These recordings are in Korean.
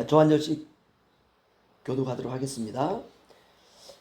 조한절식 교독하도록 하겠습니다.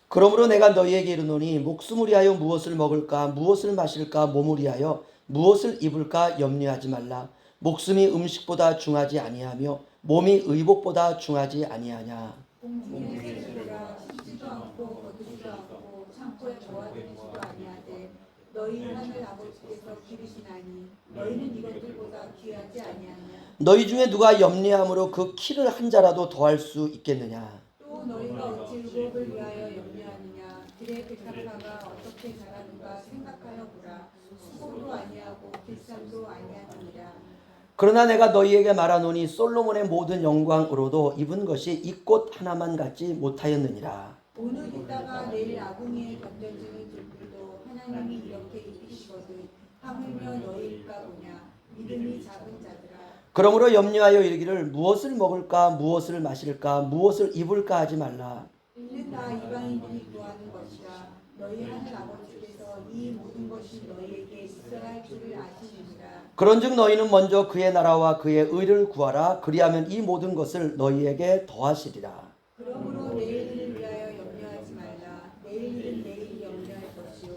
그러므로 내가 너희에게 이르노니 목숨을 위하여 무엇을 먹을까 무엇을 마실까 몸을 위하여 무엇을 입을까 염려하지 말라. 목숨이 음식보다 중하지 아니하며 몸이 의복보다 중하지 아니하냐. 공중의 새들아 씻지도 않고 거두지도 않고 창고에 모아두지도 아니하되 너희 하늘 아버지께서 기르시나니 너희는 이것들보다 귀하지 아니하냐. 너희 중에 누가 염려함으로 그 키를 한 자라도 더할 수 있겠느냐. 또 너희가 어찌 의복을 위하여 염려하느냐. 들의 백합화가 어떻게 자라는가 생각하여 보라. 수고도 아니하고 길쌈도 아니하느니라. 그러나 내가 너희에게 말하노니 솔로몬의 모든 영광으로도 입은 것이 이 꽃 하나만 갖지 못하였느니라. 오늘 있다가 내일 아궁이에 던져지는 들들도 하나님이 이렇게 입히시거든 하물며 너희일까 보냐. 믿음이 작은 자들아. 그러므로 염려하여 이르기를 무엇을 먹을까 무엇을 마실까 무엇을 입을까 하지 말라. 이는 다 이방인들이 구하는 것이라. 너희 하늘 아버지께서 이 모든 것이 너희에게 있어야 할 줄을 아시느니라. 그런즉 너희는 먼저 그의 나라와 그의 의를 구하라. 그리하면 이 모든 것을 너희에게 더하시리라. 그러므로 내일을 위하여 염려하지 말라. 내일은 내일 염려할 것이요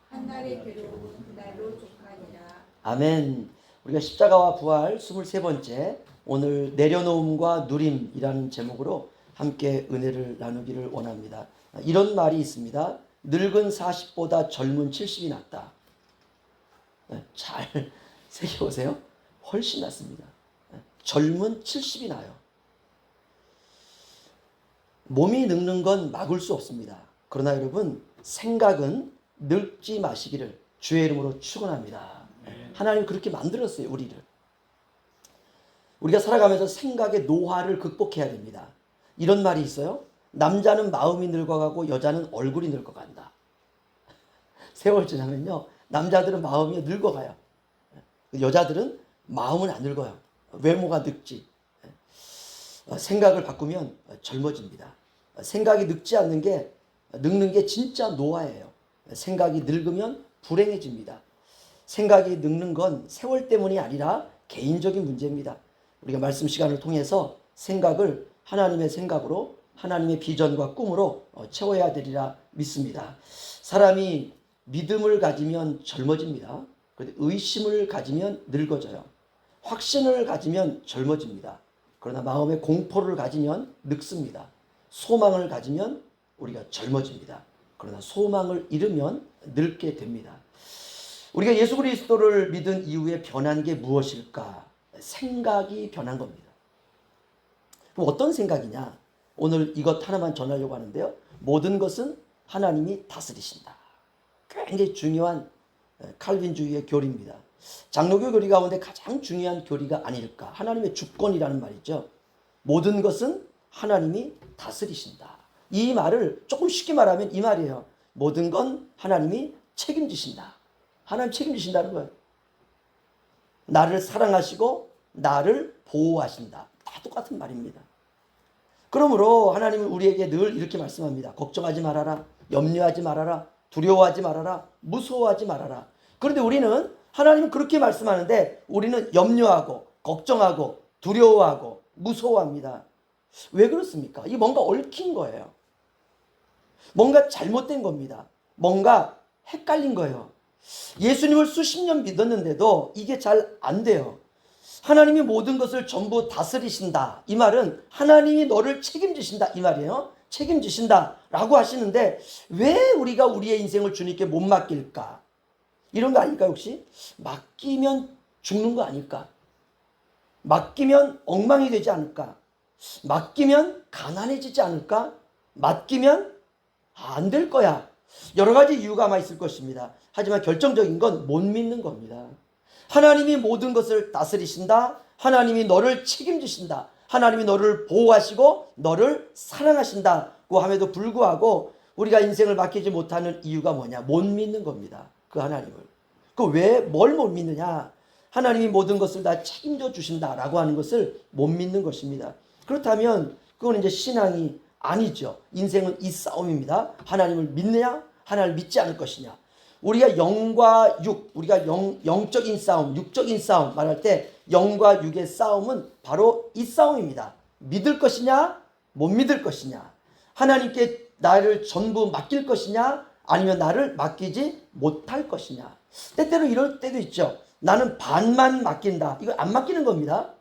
한날의 괴로움은 그날로 족하니라. 아멘. 우리가 십자가와 부활 23번째 오늘 내려놓음과 누림이라는 제목으로 함께 은혜를 나누기를 원합니다. 이런 말이 있습니다. 늙은 40보다 젊은 70이 낫다. 잘 새겨보세요. 훨씬 낫습니다. 젊은 70이 나요. 몸이 늙는 건 막을 수 없습니다. 그러나 여러분 생각은 늙지 마시기를 주의 이름으로 축원합니다. 하나님 그렇게 만들었어요. 우리가 살아가면서 생각의 노화를 극복해야 됩니다. 이런 말이 있어요. 남자는 마음이 늙어가고 여자는 얼굴이 늙어간다. 세월 지나면요 남자들은 마음이 늙어가요. 여자들은 마음은 안 늙어요. 외모가 늙지. 생각을 바꾸면 젊어집니다. 생각이 늙는 게 진짜 노화예요. 생각이 늙으면 불행해집니다. 생각이 늙는 건 세월 때문이 아니라 개인적인 문제입니다. 우리가 말씀 시간을 통해서 생각을 하나님의 생각으로 하나님의 비전과 꿈으로 채워야 되리라 믿습니다. 사람이 믿음을 가지면 젊어집니다. 그런데 의심을 가지면 늙어져요. 확신을 가지면 젊어집니다. 그러나 마음의 공포를 가지면 늙습니다. 소망을 가지면 우리가 젊어집니다. 그러나 소망을 잃으면 늙게 됩니다. 우리가 예수 그리스도를 믿은 이후에 변한 게 무엇일까? 생각이 변한 겁니다. 그럼 어떤 생각이냐? 오늘 이것 하나만 전하려고 하는데요. 모든 것은 하나님이 다스리신다. 굉장히 중요한 칼빈주의의 교리입니다. 장로교 교리 가운데 가장 중요한 교리가 아닐까? 하나님의 주권이라는 말이죠. 모든 것은 하나님이 다스리신다. 이 말을 조금 쉽게 말하면 이 말이에요. 모든 건 하나님이 책임지신다. 하나님 책임지신다는 거예요. 나를 사랑하시고 나를 보호하신다. 다 똑같은 말입니다. 그러므로 하나님은 우리에게 늘 이렇게 말씀합니다. 걱정하지 말아라. 염려하지 말아라. 두려워하지 말아라. 무서워하지 말아라. 그런데 우리는 하나님은 그렇게 말씀하는데 우리는 염려하고 걱정하고 두려워하고 무서워합니다. 왜 그렇습니까? 이게 뭔가 얽힌 거예요. 뭔가 잘못된 겁니다. 뭔가 헷갈린 거예요. 예수님을 수십 년 믿었는데도 이게 잘 안 돼요. 하나님이 모든 것을 전부 다스리신다. 이 말은 하나님이 너를 책임지신다. 이 말이에요. 책임지신다 라고 하시는데 왜 우리가 우리의 인생을 주님께 못 맡길까? 이런 거 아닐까요 혹시? 맡기면 죽는 거 아닐까? 맡기면 엉망이 되지 않을까? 맡기면 가난해지지 않을까? 맡기면 안 될 거야. 여러 가지 이유가 아마 있을 것입니다. 하지만 결정적인 건 못 믿는 겁니다. 하나님이 모든 것을 다스리신다. 하나님이 너를 책임지신다. 하나님이 너를 보호하시고 너를 사랑하신다고 함에도 불구하고 우리가 인생을 맡기지 못하는 이유가 뭐냐? 못 믿는 겁니다. 그 하나님을. 그 왜 뭘 못 믿느냐? 하나님이 모든 것을 다 책임져 주신다라고 하는 것을 못 믿는 것입니다. 그렇다면 그건 이제 신앙이 아니죠. 인생은 이 싸움입니다. 하나님을 믿느냐? 하나님을 믿지 않을 것이냐? 우리가 영과 육, 우리가 영적인 싸움, 육적인 싸움 말할 때 영과 육의 싸움은 바로 이 싸움입니다. 믿을 것이냐 못 믿을 것이냐, 하나님께 나를 전부 맡길 것이냐 아니면 나를 맡기지 못할 것이냐. 때때로 이럴 때도 있죠. 나는 반만 맡긴다. 이거 안 맡기는 겁니다.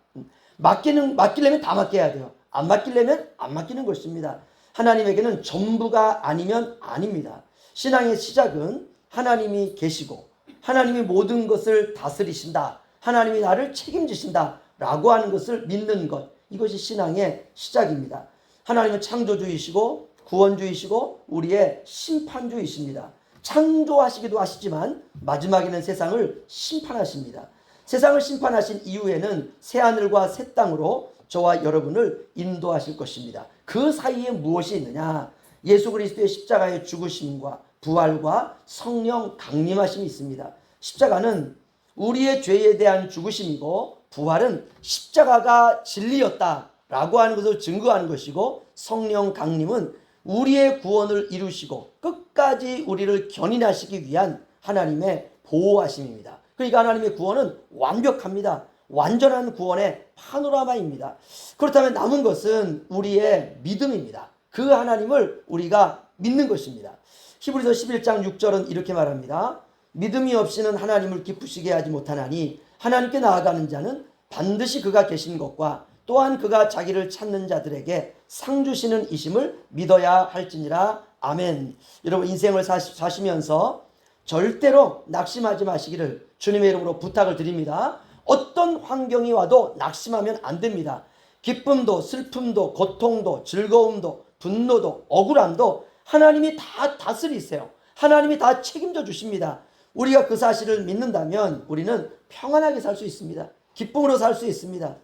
맡기려면 다 맡겨야 돼요. 안 맡기려면 안 맡기는 것입니다. 하나님에게는 전부가 아니면 아닙니다. 신앙의 시작은 하나님이 계시고 하나님이 모든 것을 다스리신다, 하나님이 나를 책임지신다 라고 하는 것을 믿는 것, 이것이 신앙의 시작입니다. 하나님은 창조주이시고 구원주이시고 우리의 심판주이십니다. 창조하시기도 하시지만 마지막에는 세상을 심판하십니다. 세상을 심판하신 이후에는 새하늘과 새 땅으로 저와 여러분을 인도하실 것입니다. 그 사이에 무엇이 있느냐? 예수 그리스도의 십자가의 죽으심과 부활과 성령 강림하심이 있습니다. 십자가는 우리의 죄에 대한 죽으심이고 부활은 십자가가 진리였다라고 하는 것을 증거하는 것이고, 성령 강림은 우리의 구원을 이루시고 끝까지 우리를 견인하시기 위한 하나님의 보호하심입니다. 그러니까 하나님의 구원은 완벽합니다. 완전한 구원의 파노라마입니다. 그렇다면 남은 것은 우리의 믿음입니다. 그 하나님을 우리가 믿는 것입니다. 히브리서 11장 6절은 이렇게 말합니다. 믿음이 없이는 하나님을 기쁘시게 하지 못하나니 하나님께 나아가는 자는 반드시 그가 계신 것과 또한 그가 자기를 찾는 자들에게 상 주시는 이심을 믿어야 할지니라. 아멘. 여러분, 인생을 사시면서 절대로 낙심하지 마시기를 주님의 이름으로 부탁을 드립니다. 어떤 환경이 와도 낙심하면 안 됩니다. 기쁨도 슬픔도 고통도 즐거움도 분노도 억울함도 하나님이 다 다스리세요. 하나님이 다 책임져 주십니다. 우리가 그 사실을 믿는다면 우리는 평안하게 살 수 있습니다. 기쁨으로 살 수 있습니다.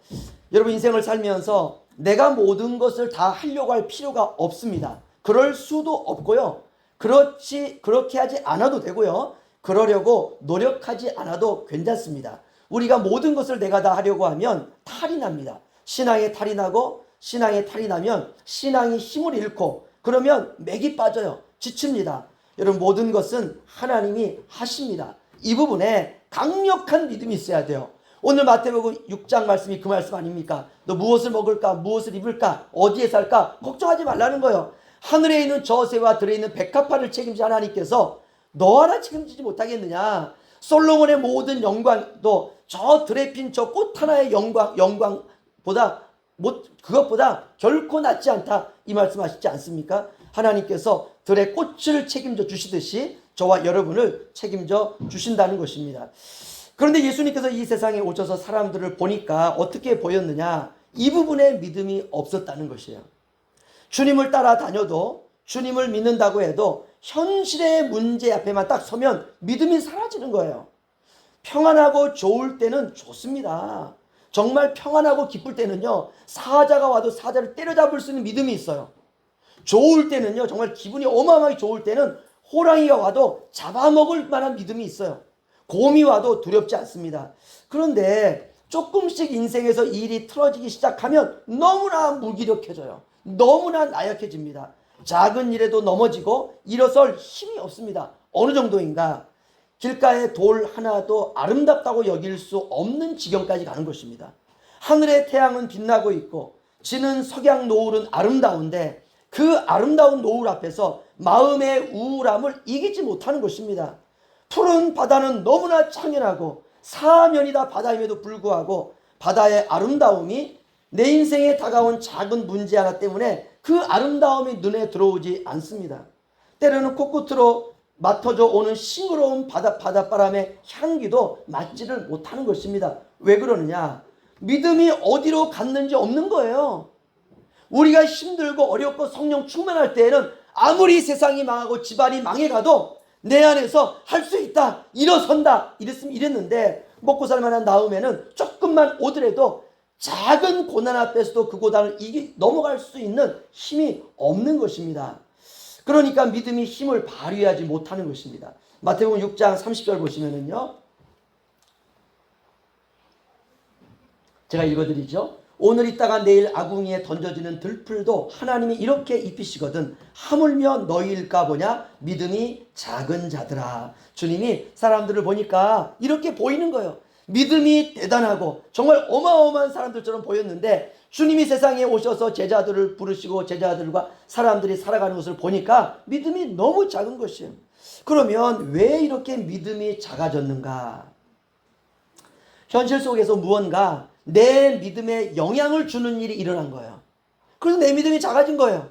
여러분, 인생을 살면서 내가 모든 것을 다 하려고 할 필요가 없습니다. 그럴 수도 없고요. 그렇게 하지 않아도 되고요. 그러려고 노력하지 않아도 괜찮습니다. 우리가 모든 것을 내가 다 하려고 하면 탈이 납니다. 신앙에 탈이 나고, 신앙에 탈이 나면 신앙이 힘을 잃고, 그러면 맥이 빠져요. 지칩니다. 여러분, 모든 것은 하나님이 하십니다. 이 부분에 강력한 믿음이 있어야 돼요. 오늘 마태복음 6장 말씀이 그 말씀 아닙니까? 너 무엇을 먹을까? 무엇을 입을까? 어디에 살까? 걱정하지 말라는 거예요. 하늘에 있는 저 새와 들에 있는 백합화를 책임진 하나님께서 너 하나 책임지지 못하겠느냐? 솔로몬의 모든 영광도 저 들에 핀 저 꽃 하나의 영광보다 그것보다 결코 낫지 않다, 이 말씀하시지 않습니까? 하나님께서 들의 꽃을 책임져 주시듯이 저와 여러분을 책임져 주신다는 것입니다. 그런데 예수님께서 이 세상에 오셔서 사람들을 보니까 어떻게 보였느냐? 이 부분에 믿음이 없었다는 것이에요. 주님을 따라다녀도, 주님을 믿는다고 해도 현실의 문제 앞에만 딱 서면 믿음이 사라지는 거예요. 평안하고 좋을 때는 좋습니다. 정말 평안하고 기쁠 때는요, 사자가 와도 사자를 때려잡을 수 있는 믿음이 있어요. 좋을 때는요, 정말 기분이 어마어마하게 좋을 때는 호랑이가 와도 잡아먹을 만한 믿음이 있어요. 곰이 와도 두렵지 않습니다. 그런데 조금씩 인생에서 일이 틀어지기 시작하면 너무나 무기력해져요. 너무나 나약해집니다. 작은 일에도 넘어지고 일어설 힘이 없습니다. 어느 정도인가? 길가에 돌 하나도 아름답다고 여길 수 없는 지경까지 가는 것입니다. 하늘의 태양은 빛나고 있고 지는 석양 노을은 아름다운데 그 아름다운 노을 앞에서 마음의 우울함을 이기지 못하는 것입니다. 푸른 바다는 너무나 창연하고 사면이 다 바다임에도 불구하고 바다의 아름다움이 내 인생에 다가온 작은 문제 하나 때문에 그 아름다움이 눈에 들어오지 않습니다. 때로는 코끝으로 맡아져 오는 싱그러운 바닷바람의 향기도 맡지를 못하는 것입니다. 왜 그러느냐? 믿음이 어디로 갔는지 없는 거예요. 우리가 힘들고 어렵고 성령 충만할 때에는 아무리 세상이 망하고 집안이 망해가도 내 안에서 할 수 있다, 일어선다, 이랬는데 먹고 살만한 다음에는 조금만 오더라도 작은 고난 앞에서도 그 고난을 넘어갈 수 있는 힘이 없는 것입니다. 그러니까 믿음이 힘을 발휘하지 못하는 것입니다. 마태복음 6장 30절 보시면은요, 제가 읽어드리죠. 오늘 있다가 내일 아궁이에 던져지는 들풀도 하나님이 이렇게 입히시거든 하물며 너희일까 보냐? 믿음이 작은 자들아. 주님이 사람들을 보니까 이렇게 보이는 거예요. 믿음이 대단하고 정말 어마어마한 사람들처럼 보였는데 주님이 세상에 오셔서 제자들을 부르시고 제자들과 사람들이 살아가는 것을 보니까 믿음이 너무 작은 것이에요. 그러면 왜 이렇게 믿음이 작아졌는가? 현실 속에서 무언가 내 믿음에 영향을 주는 일이 일어난 거예요. 그래서 내 믿음이 작아진 거예요.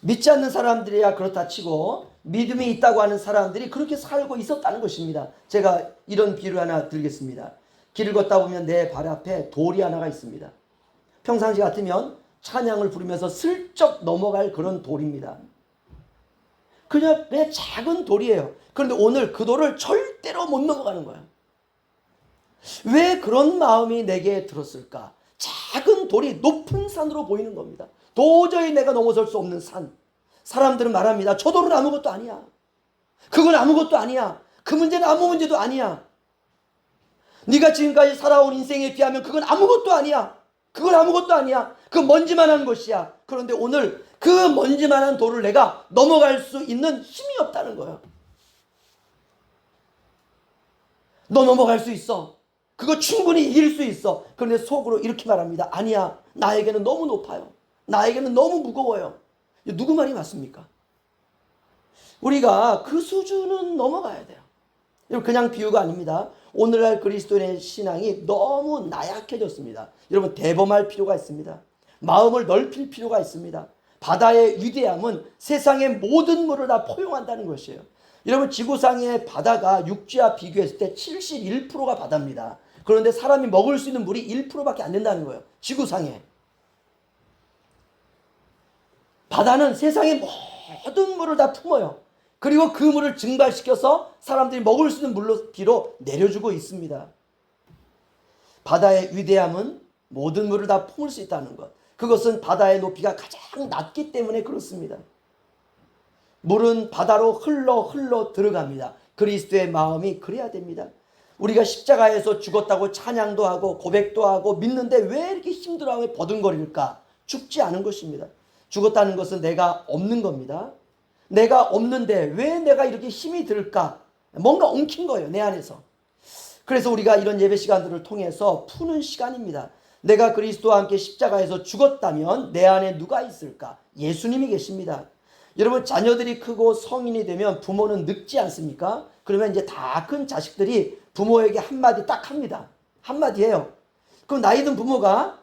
믿지 않는 사람들이야 그렇다 치고 믿음이 있다고 하는 사람들이 그렇게 살고 있었다는 것입니다. 제가 이런 비유 하나 들겠습니다. 길을 걷다 보면 내 발 앞에 돌이 하나가 있습니다. 평상시 같으면 찬양을 부르면서 슬쩍 넘어갈 그런 돌입니다. 그냥 작은 돌이에요. 그런데 오늘 그 돌을 절대로 못 넘어가는 거예요. 왜 그런 마음이 내게 들었을까? 작은 돌이 높은 산으로 보이는 겁니다. 도저히 내가 넘어설 수 없는 산. 사람들은 말합니다. 저 돌은 아무것도 아니야. 그건 아무것도 아니야. 그 문제는 아무 문제도 아니야. 네가 지금까지 살아온 인생에 비하면 그건 아무것도 아니야. 그건 아무것도 아니야. 그 먼지만한 것이야. 그런데 오늘 그 먼지만한 돌을 내가 넘어갈 수 있는 힘이 없다는 거야. 너 넘어갈 수 있어. 그거 충분히 이길 수 있어. 그런데 속으로 이렇게 말합니다. 아니야. 나에게는 너무 높아요. 나에게는 너무 무거워요. 누구 말이 맞습니까? 우리가 그 수준은 넘어가야 돼요. 그냥 비유가 아닙니다. 오늘날 그리스도인의 신앙이 너무 나약해졌습니다. 여러분 대범할 필요가 있습니다. 마음을 넓힐 필요가 있습니다. 바다의 위대함은 세상의 모든 물을 다 포용한다는 것이에요. 여러분 지구상의 바다가 육지와 비교했을 때 71%가 바다입니다. 그런데 사람이 먹을 수 있는 물이 1%밖에 안 된다는 거예요. 지구상에. 바다는 세상의 모든 물을 다 품어요. 그리고 그 물을 증발시켜서 사람들이 먹을 수 있는 물로 비로 내려주고 있습니다. 바다의 위대함은 모든 물을 다 품을 수 있다는 것. 그것은 바다의 높이가 가장 낮기 때문에 그렇습니다. 물은 바다로 흘러 들어갑니다. 그리스도의 마음이 그래야 됩니다. 우리가 십자가에서 죽었다고 찬양도 하고 고백도 하고 믿는데 왜 이렇게 힘들어하고 버둥거릴까? 죽지 않은 것입니다. 죽었다는 것은 내가 없는 겁니다. 내가 없는데 왜 내가 이렇게 힘이 들까? 뭔가 엉킨 거예요, 내 안에서. 그래서 우리가 이런 예배 시간들을 통해서 푸는 시간입니다. 내가 그리스도와 함께 십자가에서 죽었다면 내 안에 누가 있을까? 예수님이 계십니다. 여러분 자녀들이 크고 성인이 되면 부모는 늙지 않습니까? 그러면 이제 다 큰 자식들이 부모에게 한마디 딱 합니다. 한마디 해요. 그럼 나이 든 부모가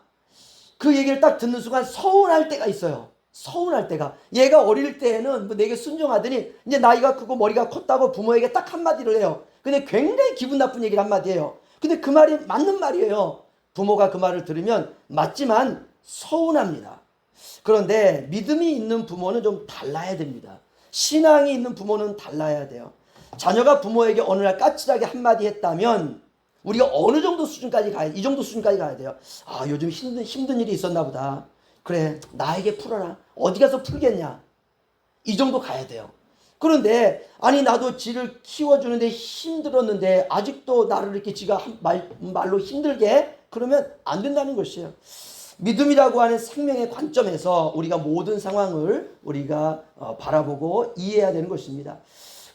그 얘기를 딱 듣는 순간 서운할 때가 있어요. 서운할 때가. 얘가 어릴 때에는 뭐 내게 순종하더니 이제 나이가 크고 머리가 컸다고 부모에게 딱 한마디를 해요. 근데 굉장히 기분 나쁜 얘기를 한마디 해요. 근데 그 말이 맞는 말이에요. 부모가 그 말을 들으면 맞지만 서운합니다. 그런데 믿음이 있는 부모는 좀 달라야 됩니다. 신앙이 있는 부모는 달라야 돼요. 자녀가 부모에게 어느 날 까칠하게 한마디 했다면 우리가 어느 정도 수준까지 가야, 이 정도 수준까지 가야 돼요. 아, 요즘 힘든 일이 있었나 보다. 그래, 나에게 풀어라. 어디 가서 풀겠냐. 이 정도 가야 돼요. 그런데 아니 나도 지를 키워주는데 힘들었는데 아직도 나를 이렇게 지가 말로 힘들게 그러면 안 된다는 것이에요. 믿음이라고 하는 생명의 관점에서 우리가 모든 상황을 우리가 바라보고 이해해야 되는 것입니다.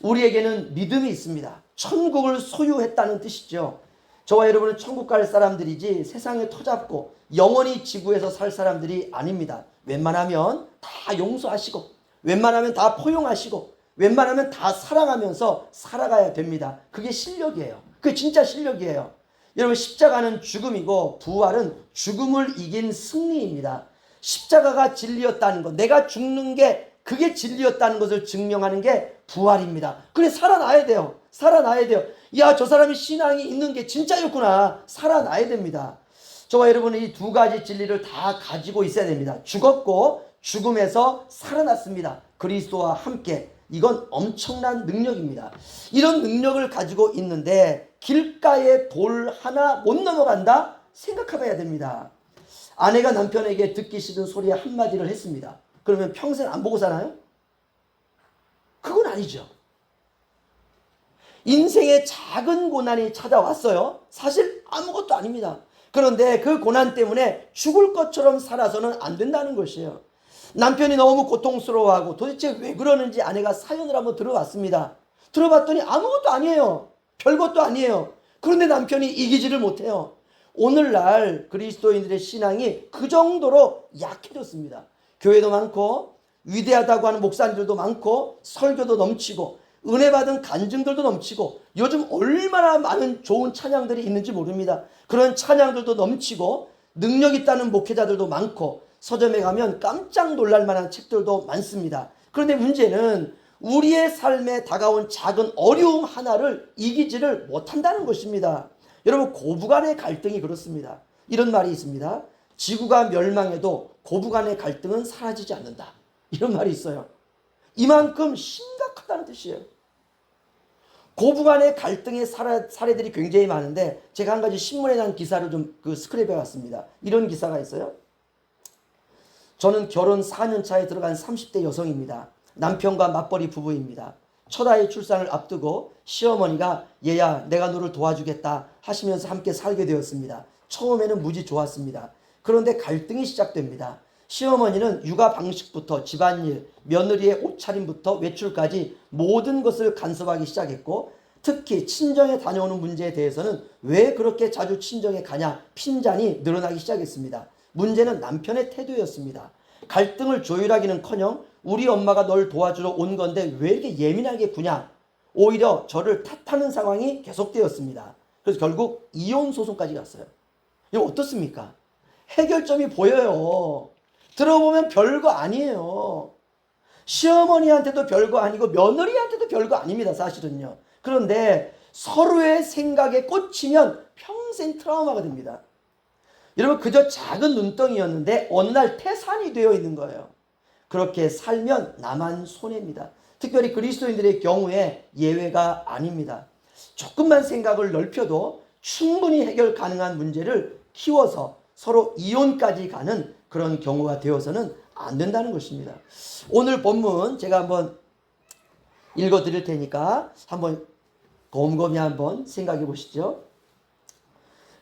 우리에게는 믿음이 있습니다. 천국을 소유했다는 뜻이죠. 저와 여러분은 천국 갈 사람들이지 세상에 터잡고 영원히 지구에서 살 사람들이 아닙니다. 웬만하면 다 용서하시고 웬만하면 다 포용하시고 웬만하면 다 사랑하면서 살아가야 됩니다. 그게 실력이에요. 그게 진짜 실력이에요. 여러분 십자가는 죽음이고 부활은 죽음을 이긴 승리입니다. 십자가가 진리였다는 것, 내가 죽는 게 그게 진리였다는 것을 증명하는 게 부활입니다. 그래 살아나야 돼요. 살아나야 돼요. 야, 저 사람이 신앙이 있는 게 진짜였구나. 살아나야 됩니다. 저와 여러분은 이 두 가지 진리를 다 가지고 있어야 됩니다. 죽었고 죽음에서 살아났습니다. 그리스도와 함께. 이건 엄청난 능력입니다. 이런 능력을 가지고 있는데 길가에 돌 하나 못 넘어간다? 생각해봐야 됩니다. 아내가 남편에게 듣기 싫은 소리 한마디를 했습니다. 그러면 평생 안 보고 사나요? 그건 아니죠. 인생에 작은 고난이 찾아왔어요. 사실 아무것도 아닙니다. 그런데 그 고난 때문에 죽을 것처럼 살아서는 안 된다는 것이에요. 남편이 너무 고통스러워하고 도대체 왜 그러는지 아내가 사연을 한번 들어봤습니다. 들어봤더니 아무것도 아니에요. 별것도 아니에요. 그런데 남편이 이기지를 못해요. 오늘날 그리스도인들의 신앙이 그 정도로 약해졌습니다. 교회도 많고 위대하다고 하는 목사님들도 많고 설교도 넘치고 은혜 받은 간증들도 넘치고 요즘 얼마나 많은 좋은 찬양들이 있는지 모릅니다. 그런 찬양들도 넘치고 능력 있다는 목회자들도 많고 서점에 가면 깜짝 놀랄 만한 책들도 많습니다. 그런데 문제는 우리의 삶에 다가온 작은 어려움 하나를 이기지를 못한다는 것입니다. 여러분, 고부간의 갈등이 그렇습니다. 이런 말이 있습니다. 지구가 멸망해도 고부간의 갈등은 사라지지 않는다. 이런 말이 있어요. 이만큼 심각하다는 뜻이에요. 고부간의 갈등의 사례들이 굉장히 많은데 제가 한 가지 신문에 난 기사를 좀 스크랩해 왔습니다. 이런 기사가 있어요. 저는 결혼 4년 차에 들어간 30대 여성입니다. 남편과 맞벌이 부부입니다. 첫 아이 출산을 앞두고 시어머니가 얘야 내가 너를 도와주겠다 하시면서 함께 살게 되었습니다. 처음에는 무지 좋았습니다. 그런데 갈등이 시작됩니다. 시어머니는 육아 방식부터 집안일, 며느리의 옷차림부터 외출까지 모든 것을 간섭하기 시작했고 특히 친정에 다녀오는 문제에 대해서는 왜 그렇게 자주 친정에 가냐 핀잔이 늘어나기 시작했습니다. 문제는 남편의 태도였습니다. 갈등을 조율하기는커녕 우리 엄마가 널 도와주러 온 건데 왜 이렇게 예민하게 구냐 오히려 저를 탓하는 상황이 계속되었습니다. 그래서 결국 이혼 소송까지 갔어요. 이거 어떻습니까? 해결점이 보여요. 들어보면 별거 아니에요. 시어머니한테도 별거 아니고 며느리한테도 별거 아닙니다. 사실은요. 그런데 서로의 생각에 꽂히면 평생 트라우마가 됩니다. 여러분, 그저 작은 눈덩이였는데 어느 날 태산이 되어 있는 거예요. 그렇게 살면 나만 손해입니다. 특별히 그리스도인들의 경우에 예외가 아닙니다. 조금만 생각을 넓혀도 충분히 해결 가능한 문제를 키워서 서로 이혼까지 가는 그런 경우가 되어서는 안 된다는 것입니다. 오늘 본문 제가 한번 읽어 드릴 테니까 한번 곰곰이 한번 생각해 보시죠.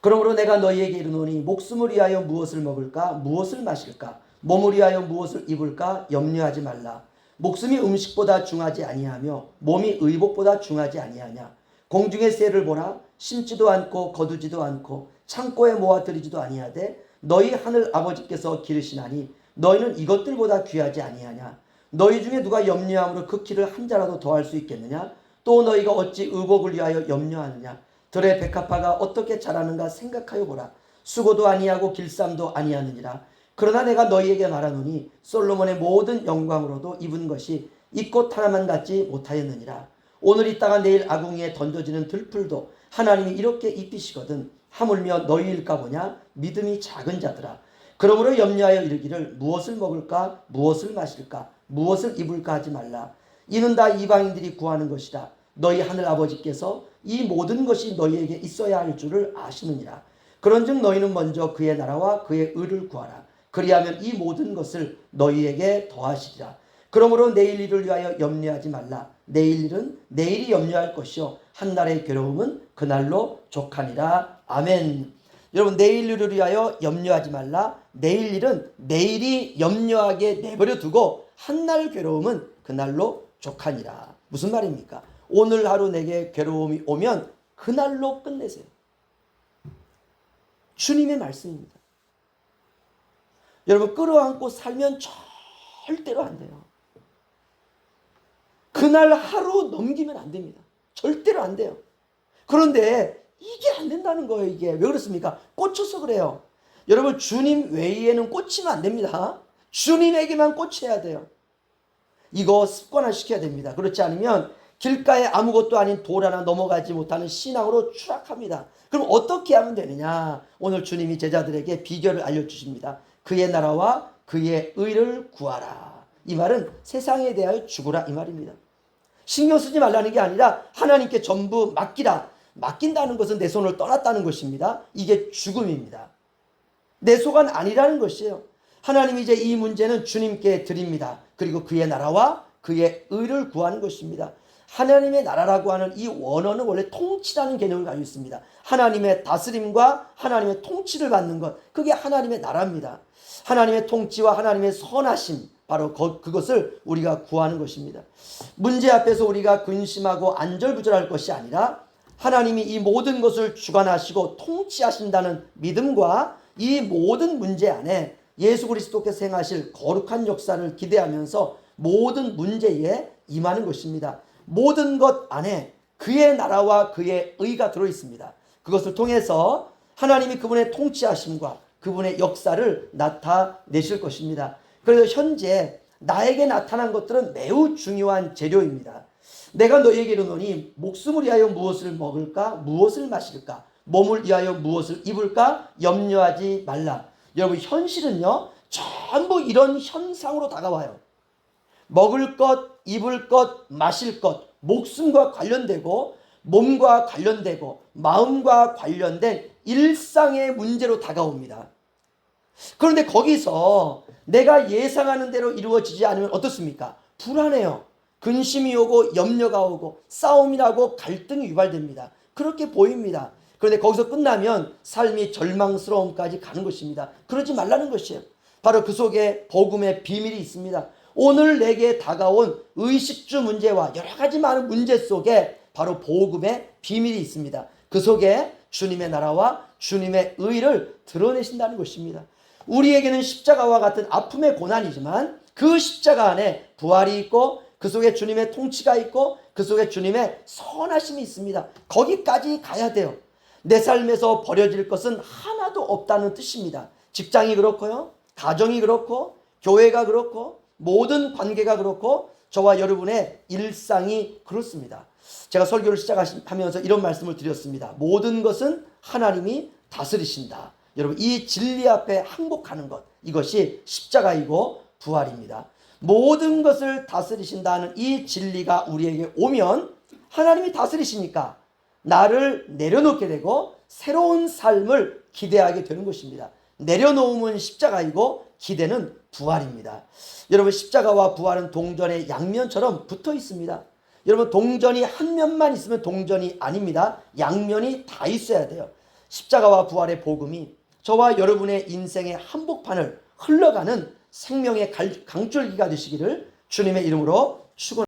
그러므로 내가 너희에게 이르노니 목숨을 위하여 무엇을 먹을까 무엇을 마실까 몸을 위하여 무엇을 입을까 염려하지 말라. 목숨이 음식보다 중하지 아니하며 몸이 의복보다 중하지 아니하냐. 공중의 새를 보라. 심지도 않고 거두지도 않고 창고에 모아들이지도 아니하되 너희 하늘 아버지께서 기르시나니 너희는 이것들보다 귀하지 아니하냐. 너희 중에 누가 염려함으로 그 키를 한 자라도 더할 수 있겠느냐. 또 너희가 어찌 의복을 위하여 염려하느냐. 들의 백합화가 어떻게 자라는가 생각하여 보라. 수고도 아니하고 길쌈도 아니하느니라. 그러나 내가 너희에게 말하노니 솔로몬의 모든 영광으로도 입은 것이 이 꽃 하나만 갖지 못하였느니라. 오늘 있다가 내일 아궁이에 던져지는 들풀도 하나님이 이렇게 입히시거든 하물며 너희일까 보냐. 믿음이 작은 자들아. 그러므로 염려하여 이르기를 무엇을 먹을까 무엇을 마실까 무엇을 입을까 하지 말라. 이는 다 이방인들이 구하는 것이다. 너희 하늘 아버지께서 이 모든 것이 너희에게 있어야 할 줄을 아시느니라. 그런즉 너희는 먼저 그의 나라와 그의 의를 구하라. 그리하면 이 모든 것을 너희에게 더하시리라. 그러므로 내일 일을 위하여 염려하지 말라. 내일 일은 내일이 염려할 것이요 한날의 괴로움은 그날로 족하니라. 아멘. 여러분, 내일 일을 위하여 염려하지 말라. 내일 일은 내일이 염려하게 내버려 두고 한날 괴로움은 그날로 족하니라. 무슨 말입니까? 오늘 하루 내게 괴로움이 오면 그날로 끝내세요. 주님의 말씀입니다. 여러분, 끌어안고 살면 절대로 안 돼요. 그날 하루 넘기면 안 됩니다. 절대로 안 돼요. 그런데 이게 안 된다는 거예요. 이게 왜 그렇습니까? 꽂혀서 그래요. 여러분, 주님 외에는 꽂히면 안 됩니다. 주님에게만 꽂혀야 돼요. 이거 습관화시켜야 됩니다. 그렇지 않으면 길가에 아무것도 아닌 돌 하나 넘어가지 못하는 신앙으로 추락합니다. 그럼 어떻게 하면 되느냐? 오늘 주님이 제자들에게 비결을 알려주십니다. 그의 나라와 그의 의를 구하라. 이 말은 세상에 대하여 죽으라 이 말입니다. 신경 쓰지 말라는 게 아니라 하나님께 전부 맡기라. 맡긴다는 것은 내 손을 떠났다는 것입니다. 이게 죽음입니다. 내 소관 아니라는 것이에요. 하나님이 이제 이 문제는 주님께 드립니다. 그리고 그의 나라와 그의 의를 구하는 것입니다. 하나님의 나라라고 하는 이 원어는 원래 통치라는 개념을 가지고 있습니다. 하나님의 다스림과 하나님의 통치를 받는 것, 그게 하나님의 나라입니다. 하나님의 통치와 하나님의 선하심, 바로 그것을 우리가 구하는 것입니다. 문제 앞에서 우리가 근심하고 안절부절할 것이 아니라 하나님이 이 모든 것을 주관하시고 통치하신다는 믿음과 이 모든 문제 안에 예수 그리스도께서 행하실 거룩한 역사를 기대하면서 모든 문제에 임하는 것입니다. 모든 것 안에 그의 나라와 그의 의가 들어 있습니다. 그것을 통해서 하나님이 그분의 통치하심과 그분의 역사를 나타내실 것입니다. 그래서 현재 나에게 나타난 것들은 매우 중요한 재료입니다. 내가 너희에게 이르노니 목숨을 위하여 무엇을 먹을까 무엇을 마실까 몸을 위하여 무엇을 입을까 염려하지 말라. 여러분 현실은요 전부 이런 현상으로 다가와요. 먹을 것, 입을 것, 마실 것, 목숨과 관련되고 몸과 관련되고 마음과 관련된 일상의 문제로 다가옵니다. 그런데 거기서 내가 예상하는 대로 이루어지지 않으면 어떻습니까? 불안해요. 근심이 오고 염려가 오고 싸움이 나고 갈등이 유발됩니다. 그렇게 보입니다. 그런데 거기서 끝나면 삶이 절망스러움까지 가는 것입니다. 그러지 말라는 것이에요. 바로 그 속에 복음의 비밀이 있습니다. 오늘 내게 다가온 의식주 문제와 여러 가지 많은 문제 속에 바로 복음의 비밀이 있습니다. 그 속에 주님의 나라와 주님의 의를 드러내신다는 것입니다. 우리에게는 십자가와 같은 아픔의 고난이지만 그 십자가 안에 부활이 있고 그 속에 주님의 통치가 있고 그 속에 주님의 선하심이 있습니다. 거기까지 가야 돼요. 내 삶에서 버려질 것은 하나도 없다는 뜻입니다. 직장이 그렇고요. 가정이 그렇고 교회가 그렇고 모든 관계가 그렇고 저와 여러분의 일상이 그렇습니다. 제가 설교를 시작하면서 이런 말씀을 드렸습니다. 모든 것은 하나님이 다스리신다. 여러분 이 진리 앞에 항복하는 것 이것이 십자가이고 부활입니다. 모든 것을 다스리신다는 이 진리가 우리에게 오면 하나님이 다스리시니까 나를 내려놓게 되고 새로운 삶을 기대하게 되는 것입니다. 내려놓음은 십자가이고 기대는 부활입니다. 여러분 십자가와 부활은 동전의 양면처럼 붙어 있습니다. 여러분 동전이 한 면만 있으면 동전이 아닙니다. 양면이 다 있어야 돼요. 십자가와 부활의 복음이 저와 여러분의 인생의 한복판을 흘러가는 생명의 강줄기가 되시기를 주님의 이름으로 축원합니다.